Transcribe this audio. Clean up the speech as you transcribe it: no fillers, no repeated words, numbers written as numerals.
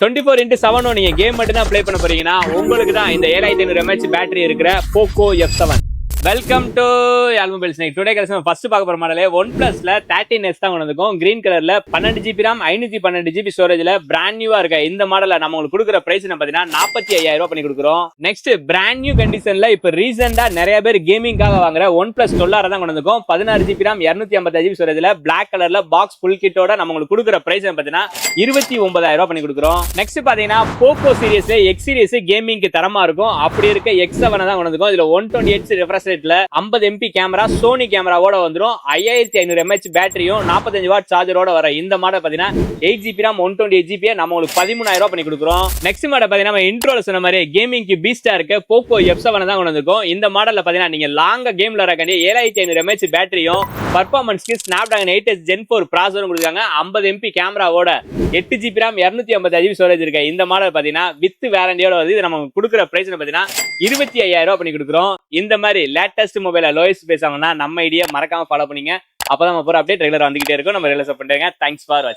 24x7 நீங்க game மட்டும் தான் ப்ளே பண்ண போறீங்கன்னா உங்களுக்கு தான் இந்த 7500 mAh பேட்டரி இருக்கிற Poco F7. Welcome to all mobiles. Today collection first பார்க்க போற மாடலே OnePlusல 13s தான் வந்திருக்கும். கிரீன் கலர்ல 12GB RAM 512GB ஸ்டோரேஜ்ல பிராண்ட் நியூவா இருக்க இந்த மாடல நம்ம உங்களுக்கு கொடுக்குற பிரைஸ் என்ன பாத்தீங்கன்னா 45,000 ரூபாய் பண்ணி கொடுக்குறோம். நெக்ஸ்ட் பிராண்ட் நியூ கண்டிஷன்ல இப்ப ரீசெண்டா நிறைய பேர் கேமிங்காக வாங்குற OnePlus 12 தான் வந்திருக்கும். 16GB RAM 256GB ஸ்டோரேஜ்ல பிளாக் கலர்ல பாக்ஸ் ஃபுல் கிட்டோட நம்ம உங்களுக்கு கொடுக்குற பிரைஸ் என்ன பாத்தீங்கன்னா 29,000 ரூபாய் பண்ணி கொடுக்குறோம். நெக்ஸ்ட் பாத்தீங்கன்னா போக்கோ சீரிஸ் X சீரிஸ் கேமிங்க்கு தரமா இருக்கும். அப்படி இருக்க X7 தான் வந்திருக்கும். இதுல 128 ரெஃப்ரெஷ் 50 MP கேமரா சோனி கேமராவோட வந்துரும். 5500 mAh பேட்டரியும் 45 வாட் சார்ஜரோட வர இந்த மாடல் பாத்தீங்கன்னா 8GB RAM 128GB நம்ம உங்களுக்கு 13,000 ரூபாய் பண்ணி கொடுக்குறோம். நெக்ஸ்ட் மாடல் பாத்தீங்கன்னா நம்ம இன்ட்ரோல சொன்ன மாதிரி கேமிங்க்கு பீஸ்டா இருக்க போக்கோ F7 தான் வந்திருக்கும். இந்த மாடல்ல பாத்தீங்கன்னா நீங்க லாங்கா கேம் விளையாடக்கூடிய 7500 mAh பேட்டரியும் பர்ஃபார்மன்ஸ்க்கு Snapdragon 8s Gen 4 ப்ராசஸரும் கொடுத்தாங்க. 50 MP கேமராவோட 8GB RAM 255GB ஸ்டோரேஜ் இருக்கு. இந்த மாடல் பாத்தீங்கன்னா வித் வாரண்டியோட வருது. இது நம்ம கொடுக்குற பிரைஸ் பாத்தீங்கன்னா 25,000 ரூபாய் பண்ணி கொடுக்குறோம். இந்த மாதிரி லேட்டஸ்ட் மொபைல லோயஸ்ட் பேசாங்கன்னா நம்ம ஐடியா மறக்காம ஃபாலோ பண்ணீங்க. அப்பதான் நம்ம போற அப்டேட் ரெகுலரா வந்துகிட்டே இருக்கும். நம்ம ரெகுலர் சப்போர்ட் பண்ணுங்க. தேங்க்ஸ் ஃபார் வாட்சிங்.